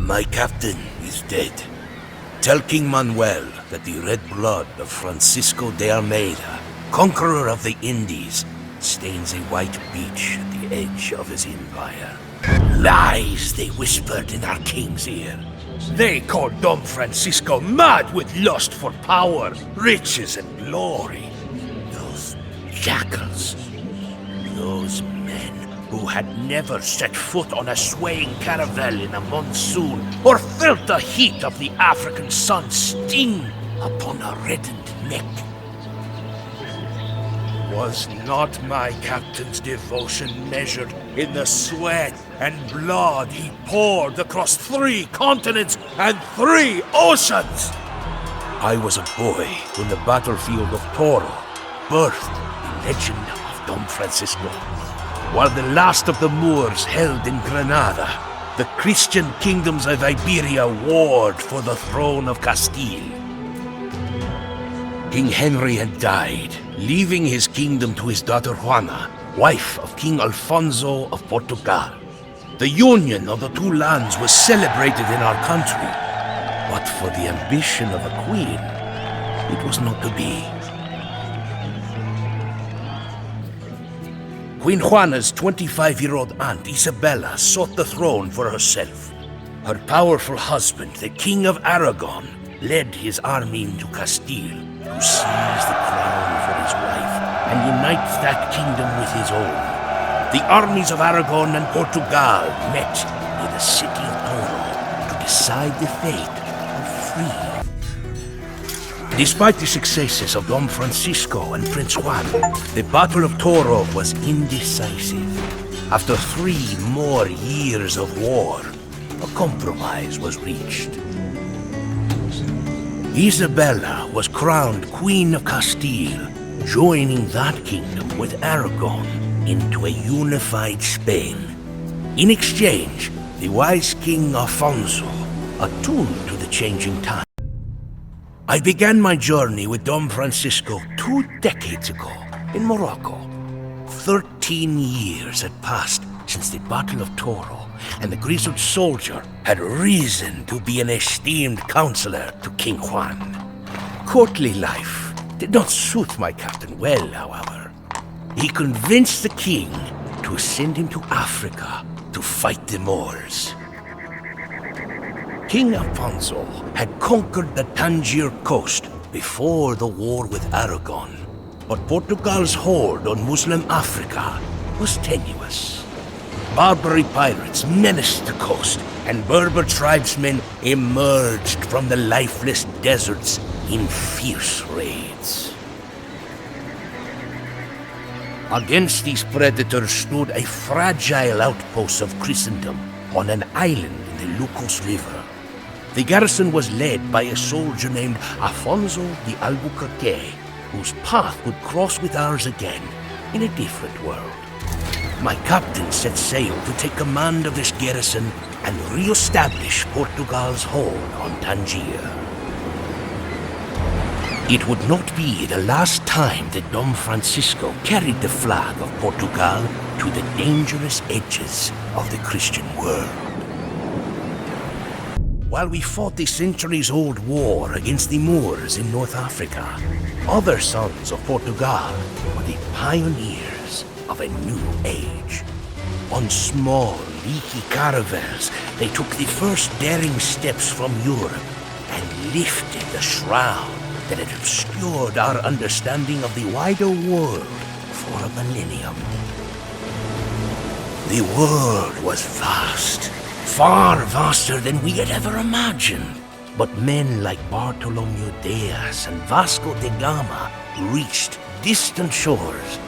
My captain is dead. Tell King Manuel that the red blood of Francisco de Almeida, conqueror of the Indies, stains a white beach at the edge of his empire. Lies they whispered in our king's ear. They called Don Francisco mad with lust for power, riches, and glory. Those jackals. Those men who had never set foot on a swaying caravel in a monsoon or felt the heat of the African sun sting upon a reddened neck. Was not my captain's devotion measured in the sweat and blood he poured across 3 continents and 3 oceans? I was a boy when the battlefield of Toro birthed the legend of Don Francisco. While the last of the Moors held in Granada, the Christian kingdoms of Iberia warred for the throne of Castile. King Henry had died, leaving his kingdom to his daughter Juana, wife of King Alfonso of Portugal. The union of the 2 lands was celebrated in our country, but for the ambition of a queen, it was not to be. Queen Juana's 25-year-old aunt Isabella sought the throne for herself. Her powerful husband, the King of Aragon, led his army into Castile to seize the crown for his wife and unite that kingdom with his own. The armies of Aragon and Portugal met in the city of Toro to decide the fate of 3. Despite the successes of Don Francisco and Prince Juan, the Battle of Toro was indecisive. After 3 more years of war, a compromise was reached. Isabella was crowned Queen of Castile, joining that kingdom with Aragon into a unified Spain. In exchange, the wise King Alfonso attuned to the changing times. I began my journey with Don Francisco 2 decades ago in Morocco. 13 years had passed since the Battle of Toro, and the grizzled soldier had risen to be an esteemed counselor to King Juan. Courtly life did not suit my captain well, however. He convinced the king to send him to Africa to fight the Moors. King Alfonso had conquered the Tangier coast before the war with Aragon, but Portugal's hold on Muslim Africa was tenuous. Barbary pirates menaced the coast, and Berber tribesmen emerged from the lifeless deserts in fierce raids. Against these predators stood a fragile outpost of Christendom on an island in the Lucos River. The garrison was led by a soldier named Afonso de Albuquerque, whose path would cross with ours again in a different world. My captain set sail to take command of this garrison and re-establish Portugal's hold on Tangier. It would not be the last time that Don Francisco carried the flag of Portugal to the dangerous edges of the Christian world. While we fought the centuries-old war against the Moors in North Africa, other sons of Portugal were the pioneers of a new age. On small, leaky caravels, they took the first daring steps from Europe and lifted the shroud that had obscured our understanding of the wider world for a millennium. The world was vast. Far vaster than we had ever imagined. But men like Bartolomeu Diaz and Vasco da Gama reached distant shores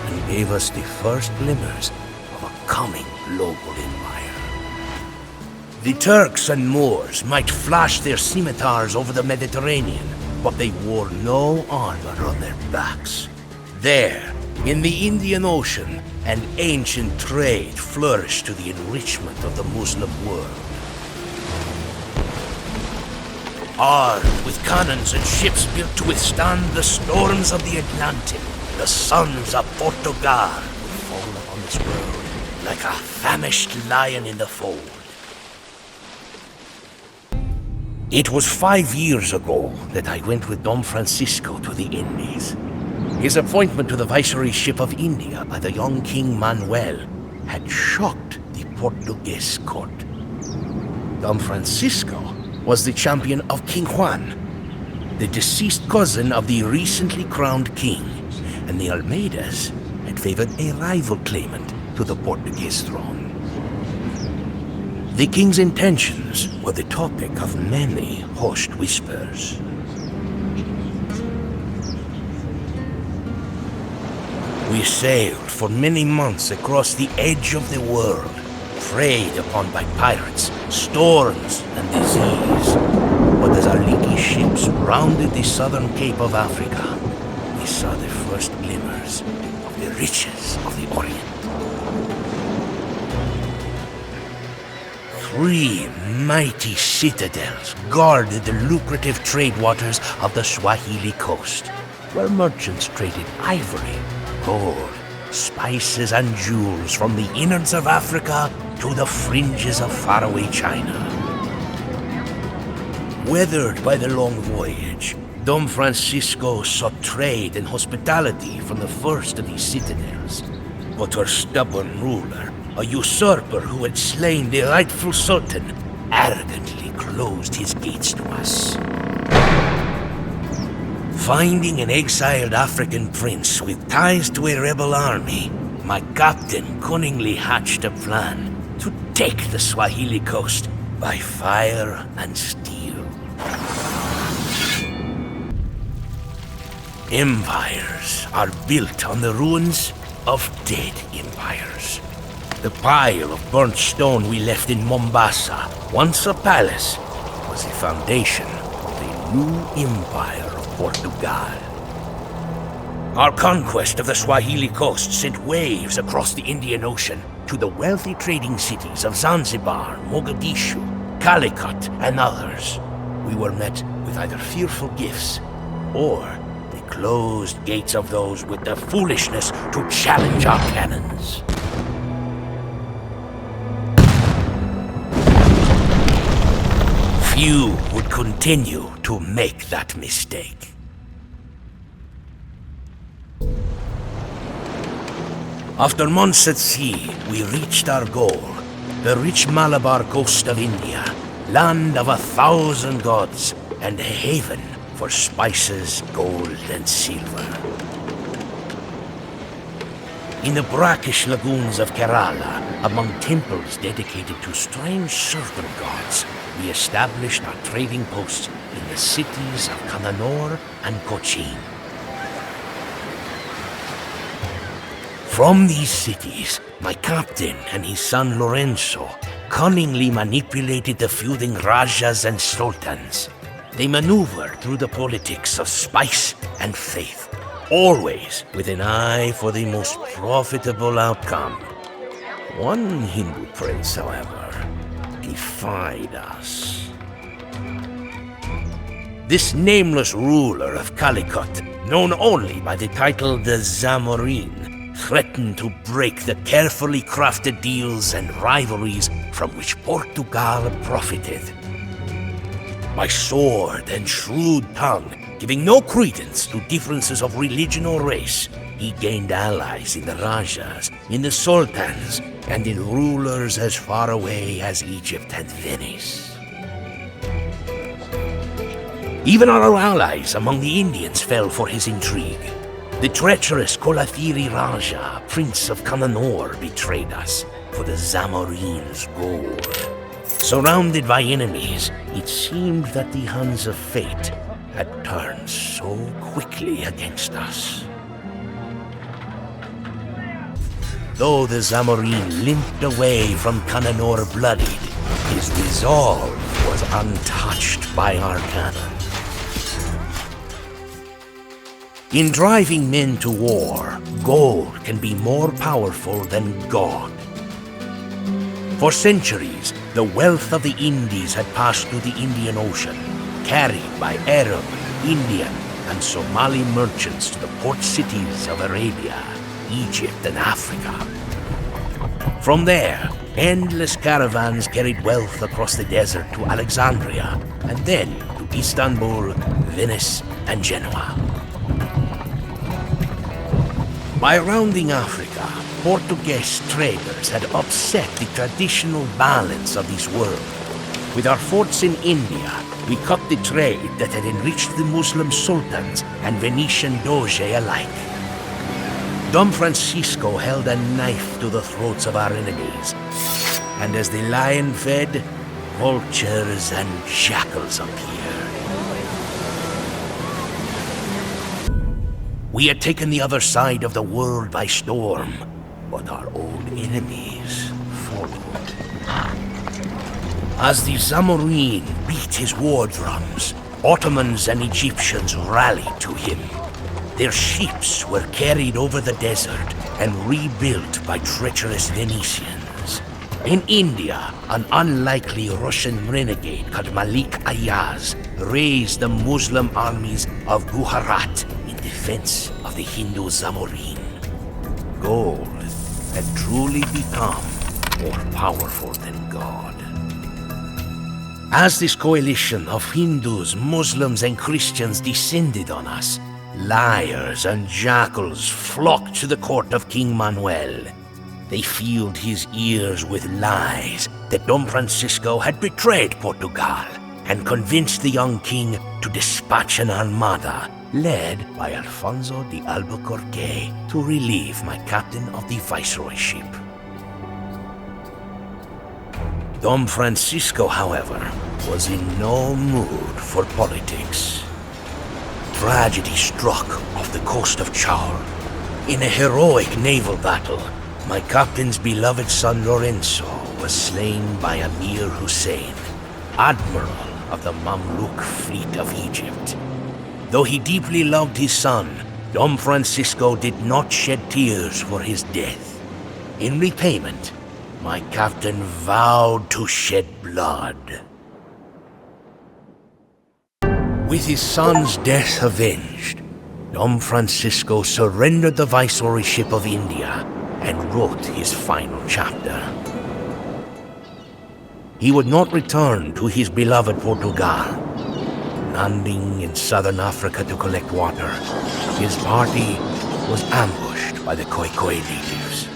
and gave us the first glimmers of a coming global empire. The Turks and Moors might flash their scimitars over the Mediterranean, but they wore no armor on their backs. There, in the Indian Ocean, an ancient trade flourished to the enrichment of the Muslim world. Armed with cannons and ships built to withstand the storms of the Atlantic, the sons of Portugal would fall upon this world like a famished lion in the fold. It was 5 years ago that I went with Don Francisco to the Indies. His appointment to the Viceroyship of India by the young King Manuel had shocked the Portuguese court. Don Francisco was the champion of King Juan, the deceased cousin of the recently crowned king, and the Almeidas had favored a rival claimant to the Portuguese throne. The king's intentions were the topic of many hushed whispers. We sailed for many months across the edge of the world, preyed upon by pirates, storms, and disease. But as our leaky ships rounded the southern cape of Africa, we saw the first glimmers of the riches of the Orient. 3 mighty citadels guarded the lucrative trade waters of the Swahili coast, where merchants traded ivory, gold, spices, and jewels from the innards of Africa to the fringes of faraway China. Weathered by the long voyage, Don Francisco sought trade and hospitality from the first of these citadels, but her stubborn ruler, a usurper who had slain the rightful sultan, arrogantly closed his gates to us. Finding an exiled African prince with ties to a rebel army, my captain cunningly hatched a plan to take the Swahili coast by fire and steel. Empires are built on the ruins of dead empires. The pile of burnt stone we left in Mombasa, once a palace, was the foundation of the new empire of Portugal. Our conquest of the Swahili coast sent waves across the Indian Ocean to the wealthy trading cities of Zanzibar, Mogadishu, Calicut, and others. We were met with either fearful gifts or the closed gates of those with the foolishness to challenge our cannons. Few would continue to make that mistake. After months at sea, we reached our goal, the rich Malabar coast of India, land of 1,000 gods, and a haven for spices, gold, and silver. In the brackish lagoons of Kerala, among temples dedicated to strange serpent gods, we established our trading posts in the cities of Kannanur and Cochin. From these cities, my captain and his son Lorenzo cunningly manipulated the feuding Rajas and Sultans. They maneuvered through the politics of spice and faith, always with an eye for the most profitable outcome. One Hindu prince, however, defied us. This nameless ruler of Calicut, known only by the title the Zamorin, threatened to break the carefully crafted deals and rivalries from which Portugal profited. My sword and shrewd tongue, giving no credence to differences of religion or race, he gained allies in the Rajas, in the Sultans, and in rulers as far away as Egypt and Venice. Even our allies among the Indians fell for his intrigue. The treacherous Kolathiri Raja, Prince of Kannanur, betrayed us for the Zamorin's gold. Surrounded by enemies, it seemed that the hands of fate had turned so quickly against us. Though the Zamorin limped away from Kannanur bloodied, his resolve was untouched by our cannon. In driving men to war, gold can be more powerful than God. For centuries, the wealth of the Indies had passed through the Indian Ocean, carried by Arab, Indian, and Somali merchants to the port cities of Arabia, Egypt, and Africa. From there, Endless caravans carried wealth across the desert to Alexandria, and then to Istanbul, Venice, and Genoa. By rounding Africa, Portuguese traders had upset the traditional balance of this world. With our forts in India, we cut the trade that had enriched the Muslim sultans and Venetian doge alike. Don Francisco held a knife to the throats of our enemies, and as the lion fed, vultures and jackals appeared. We had taken the other side of the world by storm, but our old enemies followed. As the Zamorin beat his war drums, Ottomans and Egyptians rallied to him. Their ships were carried over the desert and rebuilt by treacherous Venetians. In India, an unlikely Russian renegade called Malik Ayaz raised the Muslim armies of Gujarat in defense of the Hindu Zamorin. Gold had truly become more powerful than God. As this coalition of Hindus, Muslims, and Christians descended on us, liars and jackals flocked to the court of King Manuel. They filled his ears with lies that Don Francisco had betrayed Portugal and convinced the young king to dispatch an armada led by Alfonso de Albuquerque to relieve my captain of the viceroyship. Don Francisco, however, was in no mood for politics. Tragedy struck off the coast of Chaul. In a heroic naval battle, my captain's beloved son Lorenzo was slain by Amir Hussein, admiral of the Mamluk fleet of Egypt. Though he deeply loved his son, Don Francisco did not shed tears for his death. In repayment, my captain vowed to shed blood. With his son's death avenged, Don Francisco surrendered the viceroyship of India and wrote his final chapter. He would not return to his beloved Portugal. Landing in southern Africa to collect water, his party was ambushed by the Khoikhoi natives.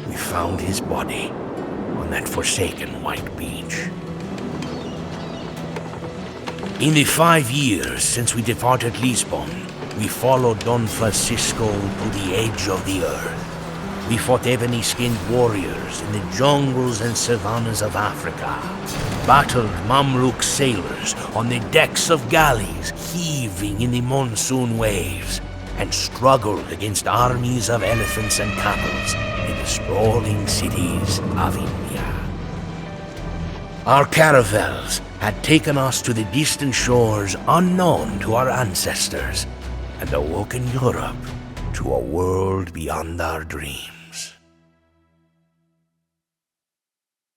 We found his body on that forsaken white beach. In the 5 years since we departed Lisbon, we followed Don Francisco to the edge of the earth. We fought ebony-skinned warriors in the jungles and savannas of Africa, battled Mamluk sailors on the decks of galleys heaving in the monsoon waves, and struggled against armies of elephants and camels in the sprawling cities of India. Our caravels had taken us to the distant shores unknown to our ancestors, and awoken Europe to a world beyond our dreams.